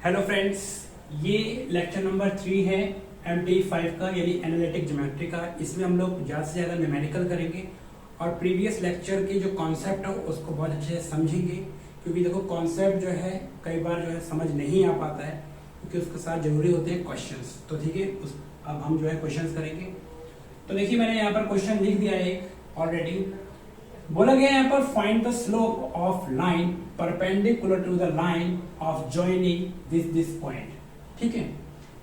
Hello friends, ये lecture number 3 है MT5 का, यानी एनालिटिक ज्योमेट्री का। इसमें हम लोग ज़्यादा से ज़्यादा न्यूमेरिकल करेंगे और प्रीवियस लेक्चर के जो कॉन्सेप्ट है उसको बहुत अच्छे से समझेंगे, क्योंकि देखो कॉन्सेप्ट जो है कई बार जो है समझ नहीं आ पाता है, क्योंकि उसके साथ जरूरी होते हैं क्वेश्चंस। तो ठीक है, अब हम जो है क्वेश्चंस करेंगे। तो देखिए मैंने यहाँ पर क्वेश्चन लिख दिया है ऑलरेडी। बोला गया यहाँ पर find the slope of line perpendicular to the line of joining this point. ठीक है,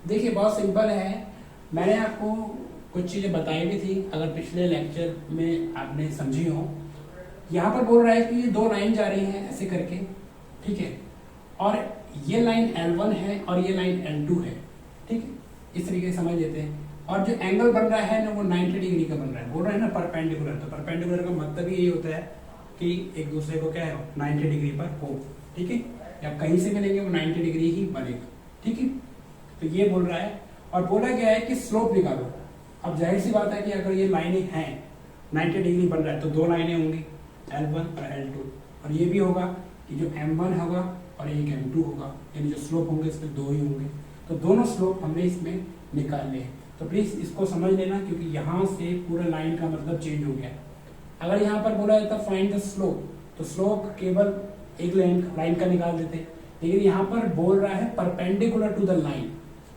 देखिए बहुत सिंपल है। मैंने आपको कुछ चीजें बताई भी थी, अगर पिछले लेक्चर में आपने समझी हो। यहाँ पर बोल रहा है कि ये दो लाइन जा रही हैं ऐसे करके, ठीक है, और ये लाइन L1 है और ये लाइन L2 है। ठीक है, इस तरीके से समझ लेते हैं। और जो एंगल बन रहा है ना वो 90 डिग्री का बन रहा है। बोल रहा है ना परपेंडिकुलर, तो परपेंडिकुलर का मतलब यही होता है कि एक दूसरे को क्या है 90 डिग्री पर हो। ठीक है, या कहीं से मिलेंगे वो 90 डिग्री ही बनेगा। ठीक है, तो ये बोल रहा है और बोला गया है कि स्लोप निकालो। अब जाहिर सी बात है कि अगर ये लाइनें हैं 90 डिग्री बन रहा है तो दो लाइनें होंगी L1 और L2, और ये भी होगा कि जो M1 होगा और एक M2 होगा, यानी जो स्लोप होंगे इसमें दो ही होंगे। तो दोनों स्लोप हमने इसमें निकालने हैं। तो प्लीज इसको समझ लेना, क्योंकि यहाँ से पूरा लाइन का मतलब चेंज हो गया। अगर यहाँ पर बोला जाता फाइंड द स्लोप, तो स्लोप केवल एक लाइन का निकाल देते, लेकिन यहाँ पर बोल रहा है परपेंडिकुलर टू द लाइन।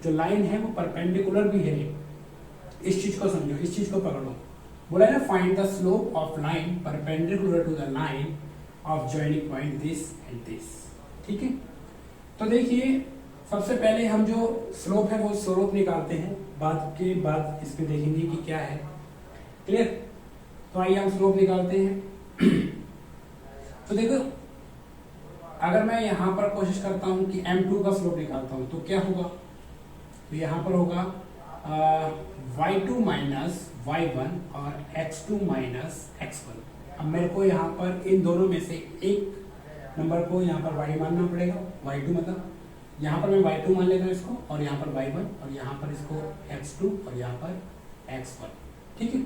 जो लाइन है वो परपेंडिकुलर भी है। इस चीज को समझो, इस चीज को पकड़ो। बोला है ना find the slope of line perpendicular to the line of joining point this and this. ठीक है, तो देखिए सबसे पहले हम जो स्लोप है वो स्लोप निकालते हैं, बाद इसमें देखेंगे कि क्या है। क्लियर? तो आइए हम स्लोप निकालते हैं। तो देखो अगर मैं यहां पर कोशिश करता हूं कि M2 का स्लोप निकालता हूं तो क्या होगा, तो यहां पर होगा y2 माइनस y1 और x2 माइनस x1। अब मेरे को यहाँ पर इन दोनों में से एक नंबर को यहाँ पर y मानना पड़ेगा। y2 मतलब यहाँ पर मैं y2 मान लेता हूँ इसको, और यहाँ पर y1, और यहाँ पर इसको x2 और यहाँ पर x1। ठीक है,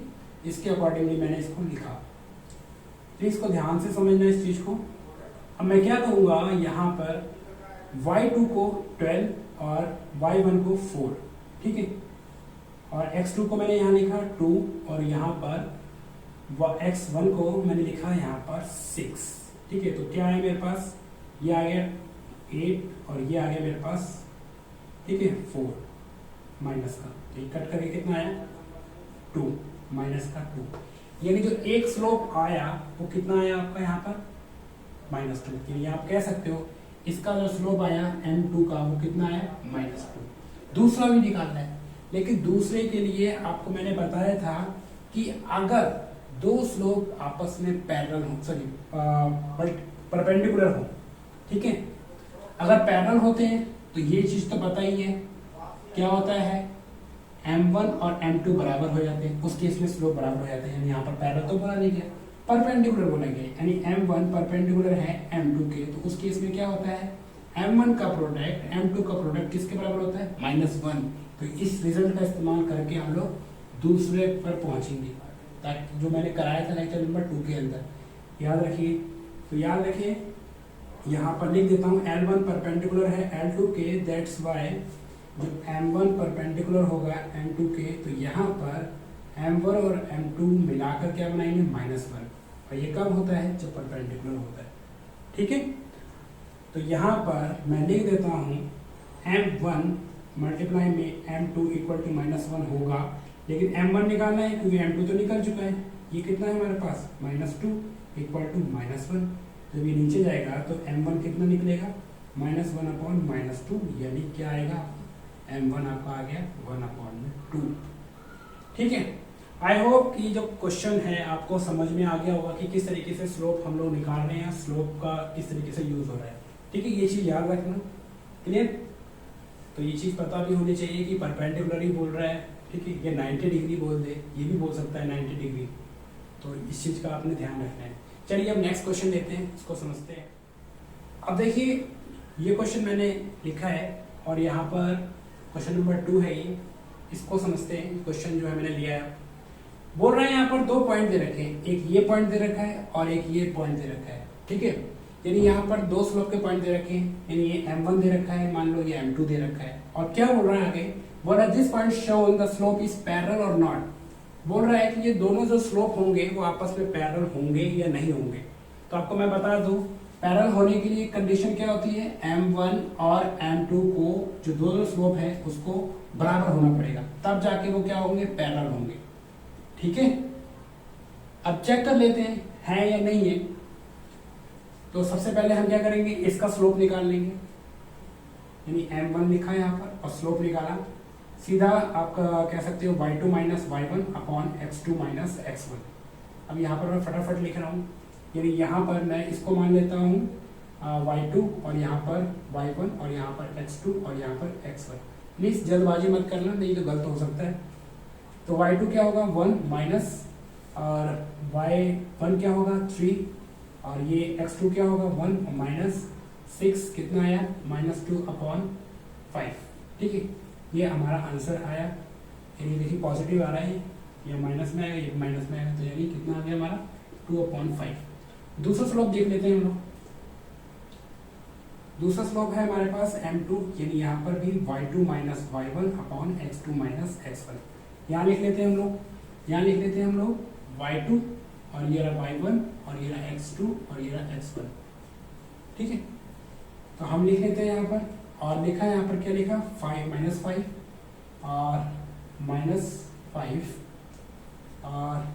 इसके अकॉर्डिंगली मैंने इसको लिखा। तो इसको ध्यान से समझना इस चीज को। अब मैं क्या करूँगा, यहाँ पर y2 को 12 और y1 को 4। ठीक है, और x2 को मैंने यहाँ लिखा 2, और यहाँ पर x1 को मैंने लिखा यहाँ पर 6। ठीक है, तो क्या है मेरे पास, ये आ गया 8 और ये आ गया मेरे पास, ठीक है, 4 माइनस का, तो ये कट करके कितना आया 2 माइनस का 2, यानी जो एक स्लोप आया वो कितना आया आपका यहाँ पर -2। यानी आप कह सकते हो इसका जो स्लोप आया M2 का वो कितना आया -2। दूसरा भी निकालना है, लेकिन दूसरे के लिए आपको मैंने बताया था कि अगर दो स्लोप आपस में पैरेलल हो, सॉरी परपेंडिकुलर हो, ठीक है, अगर पैरेलल होते हैं तो ये चीज तो पता ही है क्या होता है, M1 और M2 बराबर हो जाते हैं, उस केस में स्लोप बराबर हो जाते हैं। यानी यहाँ पर पैरेलल तो बोला नहीं गया, परपेंडिकुलर बोला गया, यानी M1 परपेंडिकुलर है M2 के, तो उस केस में क्या होता है M1 का प्रोडक्ट M2 का प्रोडक्ट किसके बराबर होता है -1। तो इस रिजल्ट का इस्तेमाल करके हम लोग दूसरे पर पहुंचेंगे, ताकि जो मैंने कराया था लेक्चर नंबर 2 के अंदर याद रखिए। तो याद रखिए यहाँ पर लिख देता हूँ L1 परपेंडिकुलर है L2 के, दैट्स वाई जो M1 परपेंडिकुलर होगा M2 के, तो यहाँ पर M1 और M2 मिलाकर क्या बनाएंगे -1, और ये कब होता है जब परपेंडिकुलर होता है। ठीक है, तो यहाँ पर मैं लिख देता हूँ M1 मल्टीप्लाई में M2 इक्वल टू -1 होगा, लेकिन M1 निकालना है क्योंकि M2 तो निकल चुका है। ये कितना है हमारे पास -2 इक्वल टू -1। जब ये नीचे जाएगा तो M1 कितना निकलेगा -1/-2, यानी क्या आएगा M1 आपका आ गया 1/2। ठीक है, आई होप कि जो क्वेश्चन है आपको समझ में आ गया होगा कि किस तरीके से स्लोप हम लोग निकाल रहे हैं, स्लोप का किस तरीके से यूज हो रहा है। ठीक है, ये चीज याद रखना। क्लियर? तो ये चीज पता भी होनी चाहिए कि परपेंडिकुलर ही बोल रहा है। ठीक है, ये 90 डिग्री बोल दे, ये भी बोल सकता है 90 डिग्री, तो इस चीज का आपने ध्यान रखना है। चलिए अब नेक्स्ट क्वेश्चन लेते हैं, इसको समझते हैं। अब देखिए ये क्वेश्चन मैंने लिखा है और यहाँ पर क्वेश्चन नंबर 2 है ये, इसको समझते हैं। क्वेश्चन जो है मैंने लिया है, बोल रहे हैं यहाँ पर दो पॉइंट दे रखे हैं, एक ये पॉइंट दे रखा है और एक ये पॉइंट दे रखा है। ठीक है, यानी यहाँ पर दो स्लोप के पॉइंट दे रखे हैं, यानी ये m1 दे रखा है, मान लो ये m2 दे रखा है। और क्या बोल रहा है आगे, बोल रहा है this point shown the slope is parallel और नॉट। बोल रहा है कि ये दोनों जो स्लोप होंगे वो आपस में पैरेलल होंगे या नहीं होंगे। तो आपको मैं बता दूं, पैरेलल होने के लिए कंडीशन क्या होती है, m1 और m2 को जो दोनों स्लोप है उसको बराबर होना पड़ेगा, तब जाके वो क्या होंगे, पैरेलल होंगे। ठीक है, अब चेक कर लेते हैं है या नहीं है। तो सबसे पहले हम क्या करेंगे, इसका स्लोप निकाल लेंगे, यानी m1 लिखा है यहाँ पर और स्लोप निकाला, सीधा आपका कह सकते हो y2 minus y1 upon x2 minus x1। अब यहाँ पर मैं फटाफट लिख रहा हूँ, यानी यहाँ पर मैं इसको मान लेता हूँ y2 और यहाँ पर y1 और यहाँ पर x2 और यहाँ पर x1। प्लीज जल्दबाजी मत करना, नहीं तो गलत हो सकता है। तो y2 क्या होगा 1 माइनस, और y1 क्या होगा 3, और ये x2 क्या होगा 1 माइनस 6, कितना आया -2 अपॉन 5। ठीक है, ये हमारा आंसर आया। यानी देखिए पॉजिटिव आ रहा है, ये माइनस में आएगा, ये माइनस में आएगा, तो यानी कितना आ गया हमारा 2/5। दूसरा स्लोप देख लेते हैं हम लोग। दूसरा स्लोप है हमारे पास m2, यानी यहाँ पर भी y2 minus y1 upon x2 minus x1। यहाँ लिख लेते हैं हम लोग, यहाँ लिख लेते हैं हम लोग y2 और ये रहा y1 और ये रहा x2 और ये रहा x1। ठीक है, तो हम लिख लेते हैं यहाँ पर, और लिखा है यहाँ पर क्या लिखा 5 माइनस 5 और -5, और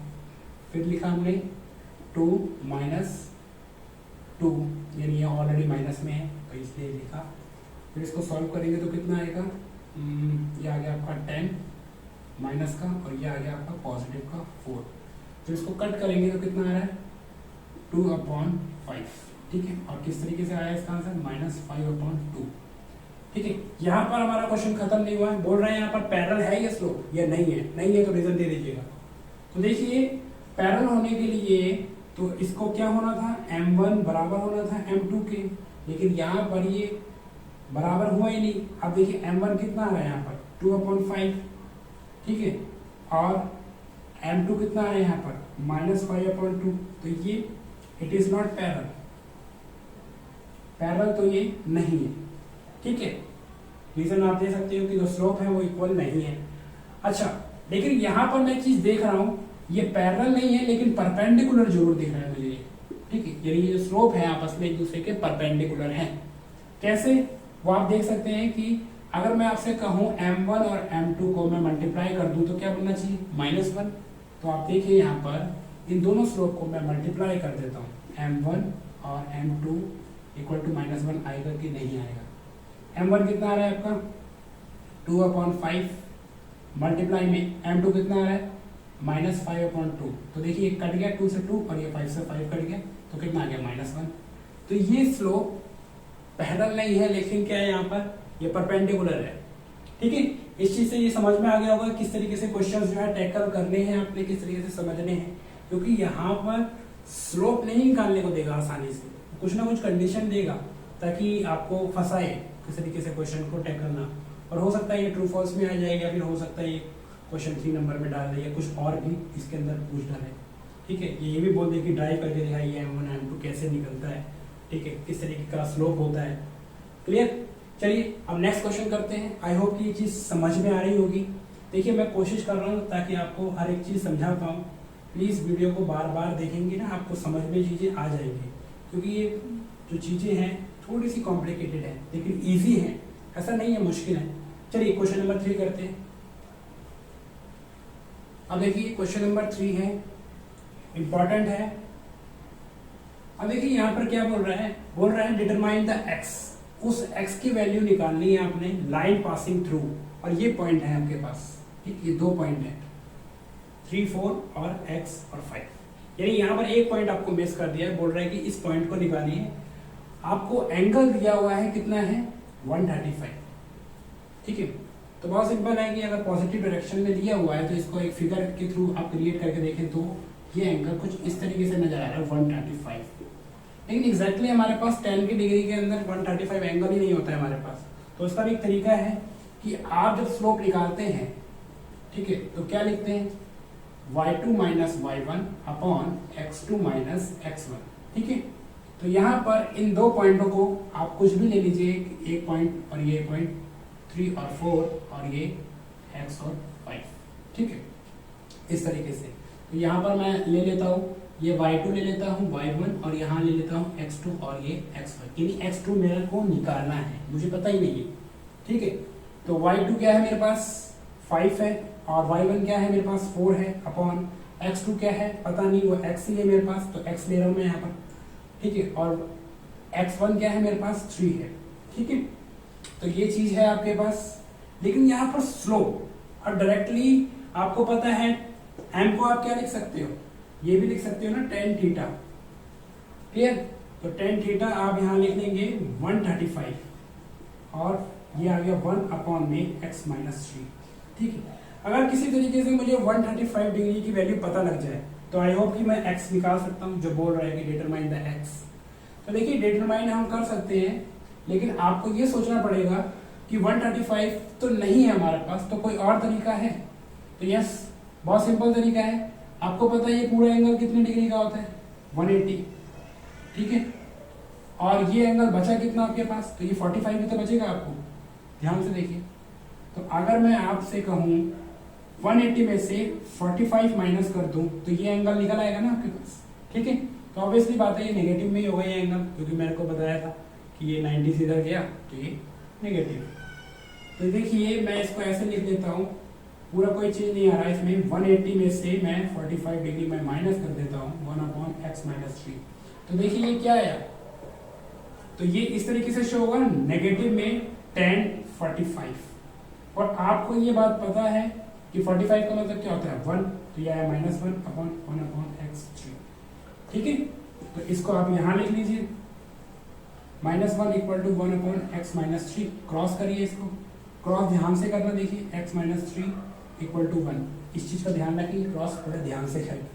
फिर लिखा हमने 2 माइनस 2, यानी ये ऑलरेडी माइनस में है तो इसलिए लिखा। फिर इसको सॉल्व करेंगे तो कितना आएगा, ये आ गया आपका 10 माइनस का, और ये आ गया आपका पॉजिटिव का 4। तो इसको कट करेंगे तो कितना आ रहा है 2/5। ठीक है, और किस तरीके से आया इसका आंसर -5/2। ठीक है, यहाँ पर हमारा क्वेश्चन खत्म नहीं हुआ है। बोल रहे हैं यहाँ पर पैरेलल है या स्लोप, या नहीं है, नहीं है तो रीजन दे दीजिएगा। तो देखिए पैरेलल होने के लिए तो इसको क्या होना था, m1 बराबर होना था m2 के, लेकिन यहाँ पर ये बराबर हुआ ही नहीं। अब देखिए m1 कितना आ रहा है यहाँ पर 2/5। ठीक है, और m2 कितना आ रहा है यहाँ पर -5/2। तो ये it is not parallel, parallel तो ये नहीं है। ठीक है, रीजन आप दे सकते हो कि जो स्लोप है वो इक्वल नहीं है। अच्छा, लेकिन यहाँ पर मैं चीज देख रहा हूँ, ये पैरेलल नहीं है लेकिन परपेंडिकुलर जरूर दिख रहा है मुझे। ठीक है, यानी ये जो स्लोप है आपस में एक दूसरे के परपेंडिकुलर हैं। कैसे, वो आप देख सकते हैं कि अगर मैं आपसे कहूँ m1 और m2 को मैं मल्टीप्लाई कर दूं तो क्या बनना चाहिए -1। तो आप देखिए यहाँ पर इन दोनों स्लोप को मैं मल्टीप्लाई कर देता हूँ, m1 और m2 इक्वल टू -1 आएगा कि नहीं आएगा। m1 कितना आ रहा है आपका 2/5, मल्टीप्लाई में m2 कितना आ रहा है -5/2। तो देखिए कट गया 2 से 2 और ये 5 से 5 कट गया, तो कितना आ गया -1। तो ये स्लोप पैरेलल नहीं है, लेकिन क्या है यहाँ पर ये परपेंडिकुलर है। ठीक है, इस चीज से ये समझ में आ गया होगा किस तरीके से क्वेश्चंस जो है टैकल करने हैं आपने, किस तरीके से समझने हैं। क्योंकि यहाँ पर स्लोप नहीं निकालने को देगा आसानी से, कुछ ना कुछ कंडीशन देगा ताकि आपको फंसाए किस तरीके से क्वेश्चन को टैकल ना। और हो सकता है ये ट्रू फॉल्स में आ जाएगा, फिर हो सकता है ये क्वेश्चन 3 नंबर में डाल दे या कुछ और भी इसके अंदर पूछ डाले। ठीक है, ये भी बोल दे कि ड्राइव करके दिखाइए m1 m2 कैसे निकलता है। ठीक है, किस तरीके का स्लोप होता है। क्लियर, चलिए अब नेक्स्ट क्वेश्चन करते हैं। आई होप कि ये चीज़ समझ में आ रही होगी। देखिए मैं कोशिश कर रहा हूँ ताकि आपको हर एक चीज़ समझा पाऊँ। प्लीज़ वीडियो को बार बार देखेंगे ना, आपको समझ में चीज़ें आ जाएंगी, क्योंकि ये जो चीज़ें हैं थोड़ी सी कॉम्प्लिकेटेड है लेकिन ईजी है, ऐसा नहीं है मुश्किल है। चलिए क्वेश्चन नंबर 3 करते हैं। अब देखिए क्वेश्चन नंबर 3 है, इंपॉर्टेंट है। अब देखिए यहाँ पर क्या बोल रहा है डिटरमाइन द x। उस x की वैल्यू निकालनी है आपने लाइन पासिंग थ्रू, और ये पॉइंट है आपके पास। ठीक, ये 2 पॉइंट है 3, 4 और x और 5। यानी यहाँ पर एक पॉइंट आपको मिस कर दिया है। बोल रहा है कि इस पॉइंट को निकालिए। आपको एंगल दिया हुआ है कितना है 135। ठीक है, तो बहुत सिंपल है कि अगर पॉजिटिव डायरेक्शन में दिया हुआ है तो इसको एक फिगर के थ्रू आप क्रिएट करके देखें तो ये एंगल कुछ इस तरीके से नजर आ रहा है 135। लेकिन एग्जैक्टली हमारे पास 10 की डिग्री के अंदर 135 एंगल ही नहीं होता है हमारे पास। तो इसका भी एक तरीका है कि आप जब स्लोप निकालते हैं, ठीक है, तो क्या लिखते हैं y2 minus y1 upon x2 minus x1। ठीक है, तो यहाँ पर इन दो पॉइंटों को आप कुछ भी ले लीजिए, एक पॉइंट और ये पॉइंट 3 और 4 और ये x और 5, ठीक है, इस तरीके से। तो यहाँ पर मैं ले लेता हूँ ये y2 ले लेता हूँ, y1 और यहाँ ले लेता हूँ x2 और ये x1, यानी x2 मेरे को निकालना है, मुझे पता ही नहीं है, ठीक है। तो y2 क्या है मेरे पास 5 है और y1 क्या है मेरे पास 4 है, अपॉन x2 क्या है पता नहीं, वो x ही है मेरे पास, तो x ले रहा हूँ मैं यहाँ पर, ठीक है, और x1 क्या है मेरे पास 3 है, ठीक है। तो ये चीज है आपके पास, लेकिन यहाँ पर स्लोप, और डायरेक्टली आपको पता है m को आप क्या लिख सकते हो, ये भी लिख सकते हो ना tan थीटा, क्लियर। तो tan थीटा आप यहाँ लिख लेंगे 135 और ये आ गया 1 अपॉन में x माइनस 3, ठीक है। अगर किसी तरीके से मुझे 135 डिग्री की वैल्यू पता लग जाए तो आई होप कि मैं x निकाल सकता हूँ, जो बोल रहा है कि डिटरमाइन द x। तो देखिए डिटरमाइन हम कर सकते हैं, लेकिन आपको ये सोचना पड़ेगा कि 135 तो नहीं है हमारे पास, तो कोई और तरीका है। तो यस, बहुत सिंपल तरीका है, आपको पता है ये पूरा एंगल कितने डिग्री का होता है 180, ठीक है, और ये एंगल बचा कितना आपके पास, तो ये 45 भी तो बचेगा आपको, ध्यान से देखिए। तो अगर मैं आपसे कहूँ 180 में से 45 माइनस कर दूं तो ये एंगल निकल आएगा ना आपके पास, ठीक है। तो ऑब्वियसली बात है ये नेगेटिव में ही होगा ये एंगल, क्योंकि मैंरे को बताया था कि ये 90 से इधर गया तो ये नेगेटिव। तो देखिए मैं इसको ऐसे लिख देता हूँ, पूरा कोई चीज नहीं आ रहा है इसमें, 180 में से मैं 45 डिग्री में माइनस कर देता हूँ 1 अपॉन x माइनस 3। तो देखिए ये क्या आया, तो ये इस तरीके से शो होगा नेगेटिव में tan 45, और आपको ये बात पता है कि 45 का मतलब क्या होता है 1, तो यह है -1 अपॉन 1 अपॉन x3, ठीक है। तो इसको आप यहाँ लिख लीजिए, -1 equal to 1 upon x minus 3, cross करिए इसको, क्रॉस ध्यान से करना, देखिए x माइनस 3 इक्वल टू 1, इस चीज का ध्यान रखिए, क्रॉस थोड़ा ध्यान से करें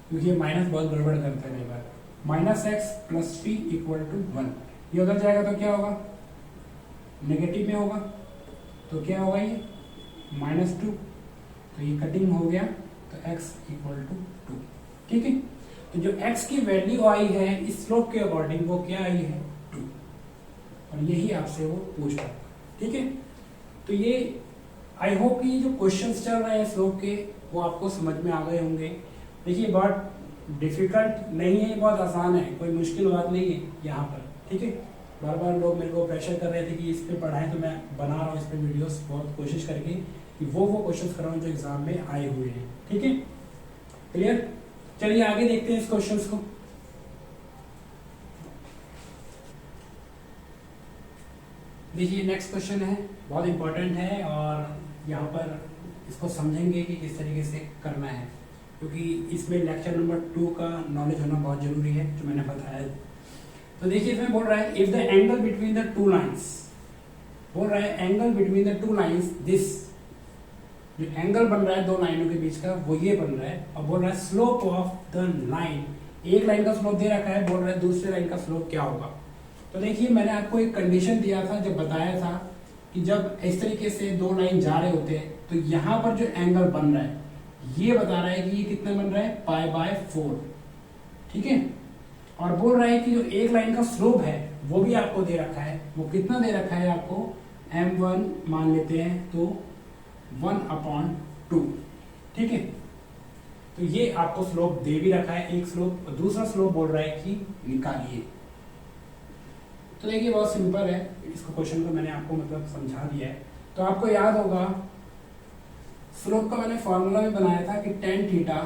क्योंकि ये माइनस बहुत गड़बड़ करता है कई बार। -x प्लस 3 इक्वल टू 1, ये उधर जाएगा तो क्या होगा, नेगेटिव में होगा, तो क्या होगा ये -2, तो ये कटिंग हो गया, तो x इक्वल टू 2, ठीक है। तो जो x की वैल्यू आई है इस स्लोप के अकॉर्डिंग वो क्या आई है 2, और यही आपसे वो पूछ रहा है, ठीक है। तो ये आई होप कि ये जो क्वेश्चंस चल रहे हैं स्लोप के वो आपको समझ में आ गए होंगे। देखिए बहुत डिफिकल्ट नहीं है, बहुत आसान है, कोई मुश्किल बात नहीं है यहाँ पर, ठीक है। बार बार लोग मेरे को प्रेशर कर रहे थे कि इस पे पढ़ाएं, तो मैं बना रहा हूँ इस पे वीडियोस बहुत कोशिश करके कि वो क्वेश्चंस कराऊं जो एग्जाम में आए हुए हैं, ठीक है, क्लियर। चलिए आगे देखते हैं इस क्वेश्चंस को। देखिए नेक्स्ट क्वेश्चन है, बहुत इंपॉर्टेंट है और यहाँ पर इसको समझेंगे कि किस तरीके से करना है, क्योंकि इसमें लेक्चर नंबर 2 का नॉलेज होना बहुत जरूरी है जो मैंने बताया। तो देखिए इसमें बोल रहा है if the angle between the two lines, बोल रहा है angle between the two lines this, जो एंगल बन रहा है दो लाइनों के बीच का वो ये बन रहा है, और बोल रहा है स्लोप ऑफ द लाइन, एक लाइन का स्लोप दे रखा है, बोल रहा है दूसरे लाइन का स्लोप क्या होगा। तो देखिए मैंने आपको एक कंडीशन दिया था जब बताया था कि जब इस तरीके से दो लाइन जा रहे होते हैं तो यहाँ पर जो एंगल बन रहा है ये बता रहा है कि ये कितना बन रहा है π/4, ठीक है। और बोल रहा है कि जो एक लाइन का स्लोप है वो भी आपको दे रखा है, वो कितना दे रखा है आपको m1 मान लेते हैं तो 1/2, ठीक है। तो ये आपको स्लोप दे भी रखा है एक स्लोप, और दूसरा स्लोप बोल रहा है कि निकालिए। तो देखिए बहुत सिंपल है, इसको क्वेश्चन को मैंने आपको मतलब समझा दिया है। तो आपको याद होगा स्लोप का मैंने फॉर्मूला भी बनाया था कि tan थीटा,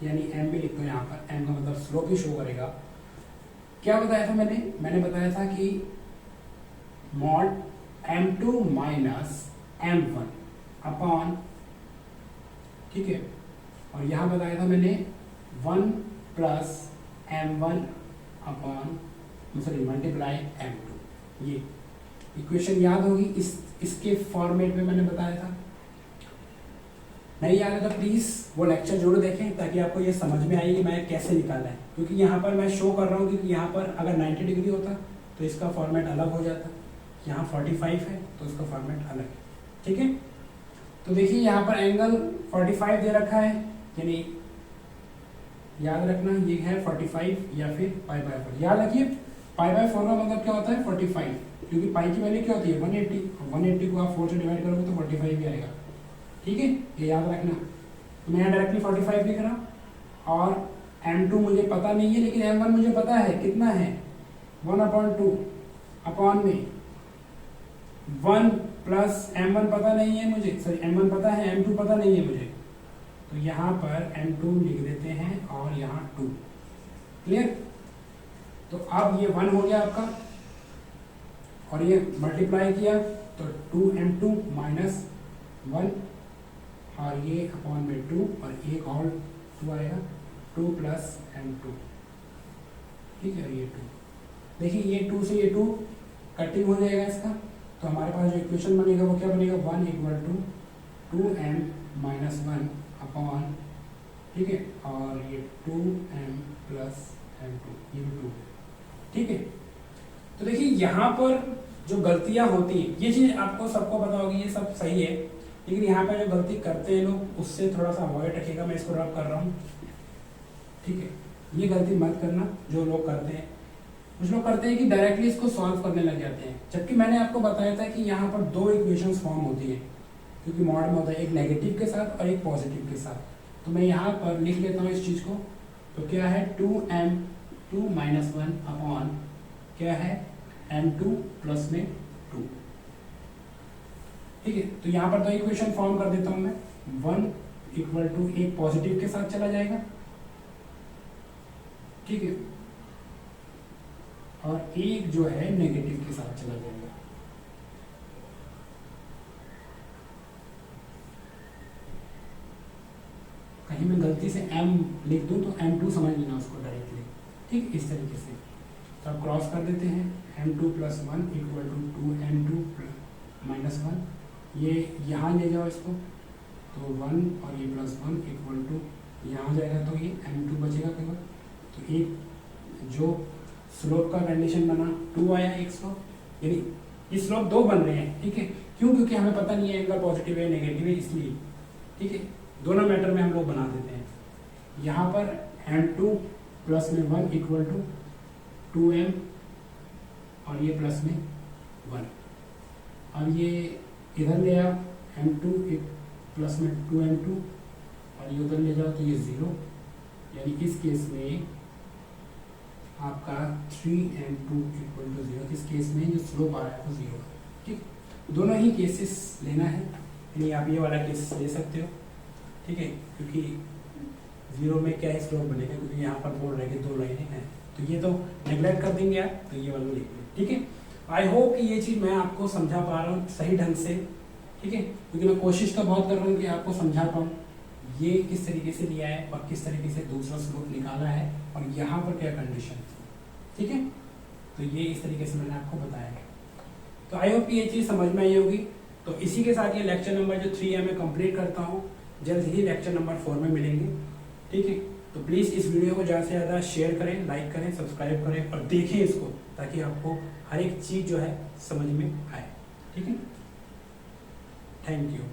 यानी m भी लिखते हैं यहाँ पर, m का मतलब स्लोप ही शो करेगा। क्या बताया था मैंने बताया था कि mod m2 minus m1 upon, ठीक है, और यहाँ बताया था मैंने 1 plus m1 upon sorry multiply m2। ये इक्वेशन याद होगी, इसके फॉर्मेट में मैंने बताया था। नहीं याद है तो प्लीज वो लेक्चर जरूर देखें ताकि आपको ये समझ में आए कि मैं कैसे निकाला है, क्योंकि यहाँ पर मैं शो कर रहा हूँ कि यहाँ पर अगर 90 डिग्री होता तो इसका फॉर्मेट अलग हो जाता, यहाँ 45 है तो इसका फॉर्मेट अलग है, ठीक है। तो देखिए यहाँ पर एंगल 45 दे रखा है, यानी याद रखना ये है 45 या फिर पाई बाय 4। याद रखिए पाई बाय 4 का मतलब क्या होता है 45, क्योंकि पाई की वैल्यू क्या होती है 180, 180 को आप 4 से डिवाइड करोगे तो 45 ही आएगा। ठीक है, ये याद रखना। तो मैं यहाँ डायरेक्टली 45 लिख रहा और m2 मुझे पता नहीं है, लेकिन m1 मुझे पता है कितना है 1/2 अपॉन में 1 प्लस m1 पता नहीं है मुझे, सॉरी m1 पता है m2 पता नहीं है मुझे, तो यहाँ पर m2 लिख देते हैं और यहाँ 2। क्लियर? तो अब ये 1 हो गया आपका और ये मल्टीप्लाई किया तो 2m2 माइनस 1 और ये अपॉन में 2 और एक और 2 आएगा 2 प्लस m2। ठीक है, ये 2 देखिए ये 2 से ये 2 कटिंग हो जाएगा इसका, तो हमारे पास जो इक्वेशन बनेगा वो क्या बनेगा 1 equal to 2m minus 1 upon, ठीक है, और ये 2m प्लस m2, ये भी 2। ठीक है, तो देखिए यहाँ पर जो गलतियाँ होती हैं, ये चीज़ आपको सबको पता होगी, ये सब सही है, लेकिन यहाँ पे जो गलती करते हैं लोग उससे थोड़ा सा अवॉइड रखिएगा। मैं इसको रब कर रहा हूँ। ठीक है, ये गलती मत करना जो लोग करते हैं। कुछ लोग करते हैं कि डायरेक्टली इसको सॉल्व करने लग जाते हैं, जबकि मैंने आपको बताया था कि यहाँ पर 2 इक्वेशंस फॉर्म होती है, क्योंकि मॉड में होता है एक नेगेटिव के साथ और एक पॉजिटिव के साथ। तो मैं यहाँ पर लिख लेता हूँ इस चीज़ को। तो क्या है 2m2 माइनस 1 अपॉन क्या है m2 प्लस में 2। ठीक है, तो यहाँ पर 2 इक्वेशन फॉर्म कर देता हूँ मैं। 1 इक्वल टू एक पॉजिटिव के साथ चला जाएगा, ठीक है, और एक जो है नेगेटिव के साथ चला जाएगा। कहीं मैं गलती से m लिख दूं तो m2 समझ लेना उसको डायरेक्टली। ठीक, इस तरीके से तो आप क्रॉस कर देते हैं m2 plus 1 equal to 2m2 minus 1। ये यहाँ ले जाओ इसको, तो 1 और ये प्लस 1 इक्वल टू यहाँ जाएगा तो ये m2 बचेगा केवल। तो एक जो स्लोप का कंडीशन बना 2 आया एक स्लोप, यानी ये स्लोप 2 बन रहे हैं। ठीक है, क्यों? क्योंकि हमें पता नहीं है इनका पॉजिटिव है नेगेटिव है, इसलिए। ठीक है, दोनों मैटर में हम लोग बना देते हैं। यहाँ पर m2 प्लस में 1 इक्वल टू 2m और ये प्लस में 1। अब ये इधर ले आओ m2 प्लस में 2m2 और ये उधर ले जाओ तो ये 0, यानी इस केस में आपका 3m2 इक्वल टू 0। इस केस में जो स्लोप आ रहा है वो 0। ठीक, दोनों ही केसेस लेना है, यानी आप ये वाला केस ले सकते हो। ठीक है, क्योंकि 0 में क्या है स्लोप बनेगा, क्योंकि यहाँ पर बोल रहे हैं कि 2 लाइनें हैं, तो ये तो नेग्लेक्ट कर देंगे आप, तो ये वाला लिख लें। ठीक है, आई होप कि ये चीज़ मैं आपको समझा पा रहा हूँ सही ढंग से। ठीक है, क्योंकि मैं कोशिश तो बहुत कर रहा हूँ कि आपको समझा पाऊँ ये किस तरीके से लिया है और किस तरीके से दूसरा स्लोप निकाला है और यहाँ पर क्या कंडीशन थी। ठीक है, तो ये इस तरीके से मैंने आपको बताया है। तो आई होप कि ये चीज़ समझ में आई होगी। तो इसी के साथ ये लेक्चर नंबर जो 3 है मैं कंप्लीट करता हूँ। जल्द ही लेक्चर नंबर 4 में मिलेंगे। ठीक है, तो प्लीज़ इस वीडियो को ज़्यादा से ज़्यादा शेयर करें, लाइक करें, सब्सक्राइब करें और देखें इसको, ताकि आपको हर एक चीज़ जो है समझ में आए। ठीक है, थैंक यू।